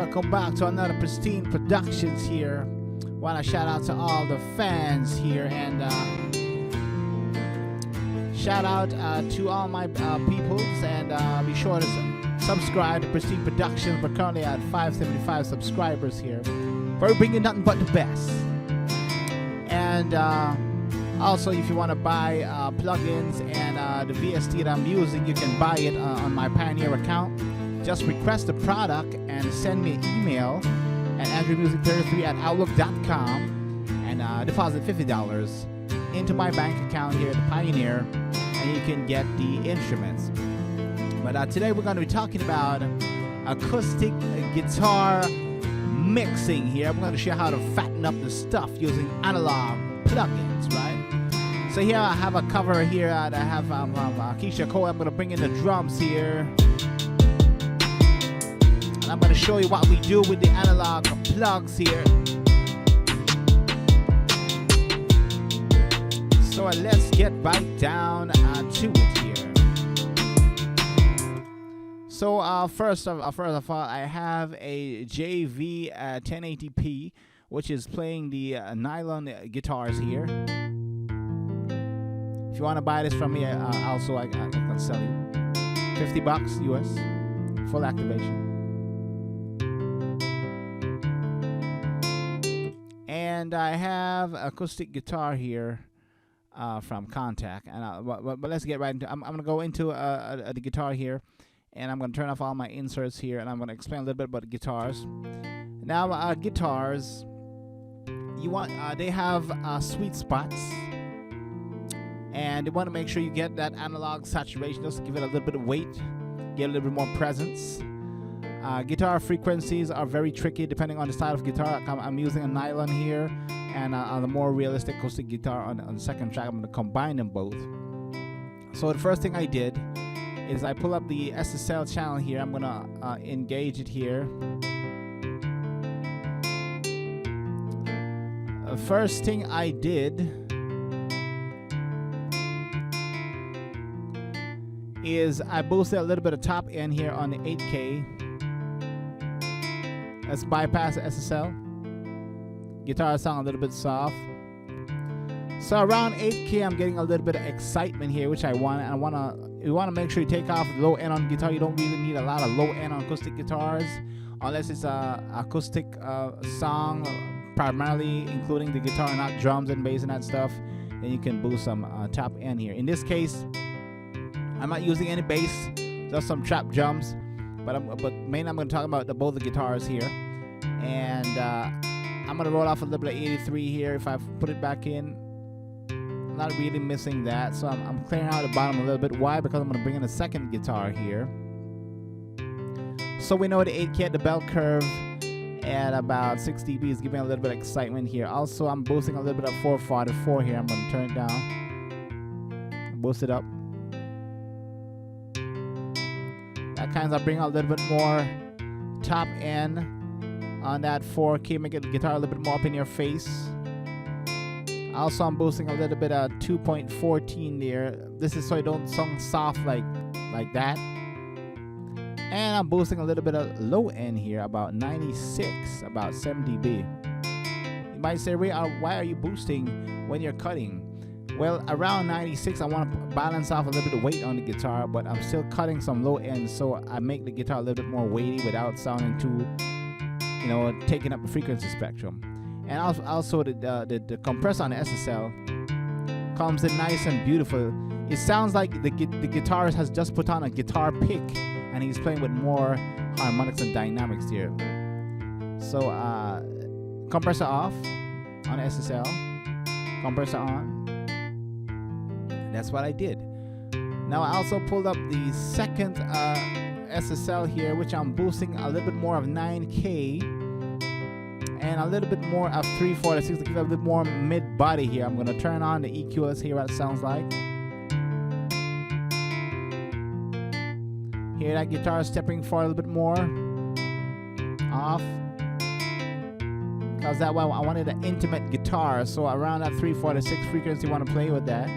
welcome back to another Pristine Productions here. Want to shout out to all the fans here and shout out to all my peoples and be sure to subscribe to Pristine Productions. We're currently at 575 subscribers here. We're bringing nothing but the best. And also, if you want to buy plugins and the VST that I'm using, you can buy it on my Pioneer account. Just request the product and send me an email at andrewmusic33@outlook.com and deposit $50 into my bank account here at the Pioneer, and you can get the instruments. But today we're going to be talking about acoustic guitar mixing here. I'm going to show you how to fatten up the stuff using analog plugins, right? So here I have a cover here. I have Keisha Cole. I'm going to bring in the drums here. And I'm going to show you what we do with the analog plugs here. So let's get right down to it here. So first of all, I have a JV 1080p, which is playing the nylon guitars here. If you want to buy this from me, also I can sell you $50 US, full activation. And I have acoustic guitar here from Contact. And but let's get right into. I'm gonna go into the guitar here, and I'm gonna turn off all my inserts here, and I'm gonna explain a little bit about the guitars. Now, guitars, they have sweet spots, and you want to make sure you get that analog saturation, just to give it a little bit of weight, get a little bit more presence. Guitar frequencies are very tricky depending on the style of guitar. I'm using a nylon here, and on the more realistic acoustic guitar on the second track, I'm going to combine them both. So the first thing I did is I pull up the SSL channel here. I'm going to engage it here. First thing I did is I boosted a little bit of top end here on the 8K. Let's bypass the SSL. Guitar sound a little bit soft. So around 8K, I'm getting a little bit of excitement here, which I want. And you want to make sure you take off the low end on the guitar. You don't really need a lot of low end on acoustic guitars, unless it's a acoustic song, primarily including the guitar, not drums and bass and that stuff. Then you can boost some top end here. In this case, I'm not using any bass, just some trap drums. But mainly I'm going to talk about both the guitars here. And I'm going to roll off a little bit of 83 here. If I put it back in, I'm not really missing that. So I'm clearing out the bottom a little bit. Why? Because I'm going to bring in a second guitar here. So we know the 8K at the bell curve at about 6 dB is giving a little bit of excitement here. Also, I'm boosting a little bit of 444 here. I'm going to turn it down. Boost it up. That kind of bring out a little bit more top end on that 4K, make it the guitar a little bit more up in your face. Also, I'm boosting a little bit of 2.14 there. This is so it don't sound soft like that. And I'm boosting a little bit of low end here, about 96, about 7 dB. You might say, Ray, why are you boosting when you're cutting? Well, around 96, I want to balance off a little bit of weight on the guitar, but I'm still cutting some low end, so I make the guitar a little bit more weighty without sounding too, taking up the frequency spectrum. And also the compressor on the SSL comes in nice and beautiful. It sounds like the guitarist has just put on a guitar pick, and he's playing with more harmonics and dynamics here. So compressor off on the SSL, compressor on. That's what I did. Now I also pulled up the second SSL here, which I'm boosting a little bit more of 9K and a little bit more of 346 to give it a little bit more mid body here. I'm going to turn on the EQ. Let's hear what it sounds like. Hear that guitar stepping forward a little bit more. Off. Because that way I wanted an intimate guitar. So around that 346 frequency, you want to play with that.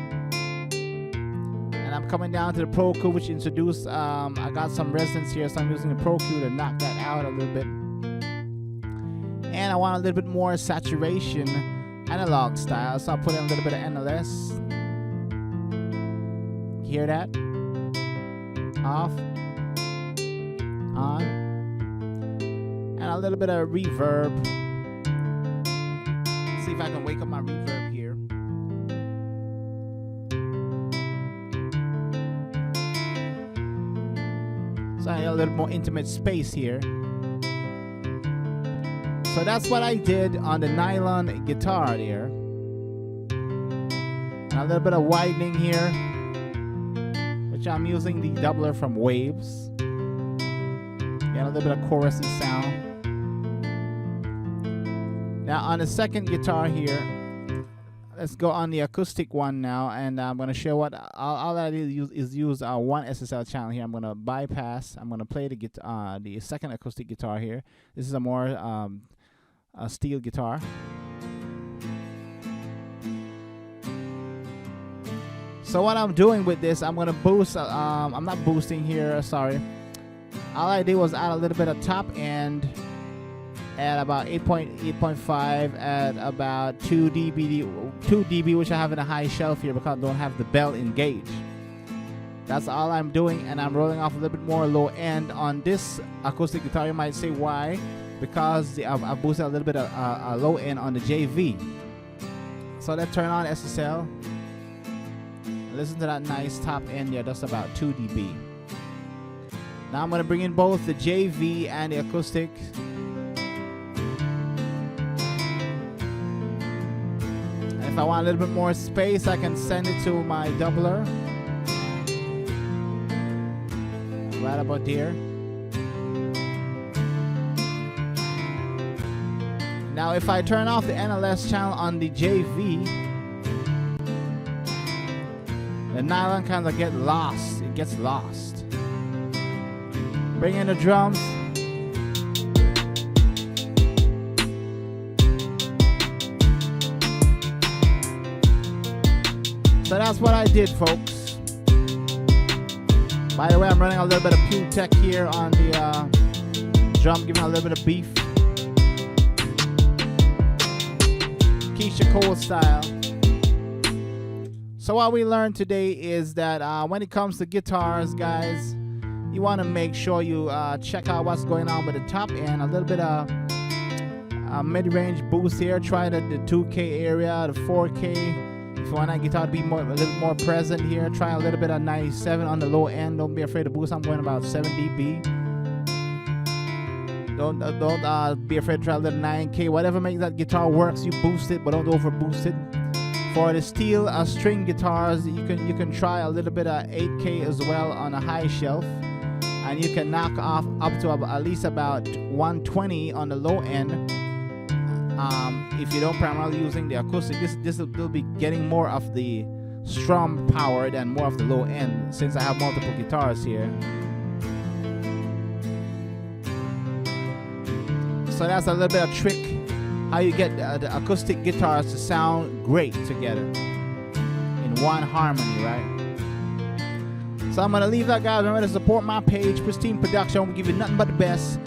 And I'm coming down to the Pro Q, which introduced, I got some resonance here, so I'm using the Pro Q to knock that out a little bit. And I want a little bit more saturation, analog style, so I'll put in a little bit of NLS. Hear that? Off, on, and a little bit of reverb. See if I can wake up my reverb here. So I need a little more intimate space here. So that's what I did on the nylon guitar there. And a little bit of widening here, which I'm using the doubler from Waves. Get a little bit of chorusy sound. Now on the second guitar here, let's go on the acoustic one now, and I'm going to show what all I use is use one SSL channel here. I'm going to bypass. I'm going to play the second acoustic guitar here. This is a more a steel guitar. So what I'm doing with this, I'm gonna boost. I'm not boosting here. Sorry. All I did was add a little bit of top end at about 8.5 at about 2 dB, which I have in a high shelf here because I don't have the bell engaged. That's all I'm doing, and I'm rolling off a little bit more low end on this acoustic guitar. You might say why? Because I've boosted a little bit of low end on the JV. So let's turn on SSL. Listen to that nice top end there, that's about 2 dB. Now I'm going to bring in both the JV and the acoustic. And if I want a little bit more space, I can send it to my doubler. Right about here. Now if I turn off the NLS channel on the JV, the nylon kind of gets lost. It gets lost. Bring in the drums. So that's what I did, folks. By the way, I'm running a little bit of Pew Tech here on the drum, giving a little bit of beef. Keisha Cole style. So what we learned today is that when it comes to guitars, guys, you want to make sure you check out what's going on with the top end. A little bit of mid-range boost here. Try the 2K area, the 4K. If you want that guitar to be a little more present here, try a little bit of 97 on the low end. Don't be afraid to boost. I'm going about 7 dB. Don't be afraid to try a little 9K. Whatever makes that guitar works, you boost it, but don't over boost it. For the steel string guitars, you can try a little bit of 8K as well on a high shelf, and you can knock off up to at least about 120 on the low end. If you don't primarily using the acoustic, this will be getting more of the strum power than more of the low end, since I have multiple guitars here. So that's a little bit of trick how you get the acoustic guitars to sound great together in one harmony, right? So I'm gonna leave that, guys. Remember to support my page, Pristine Production. We'll give you nothing but the best.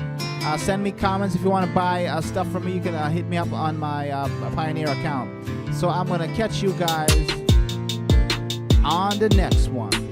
Send me comments if you want to buy stuff from me. You can hit me up on my Pioneer account. So I'm gonna catch you guys on the next one.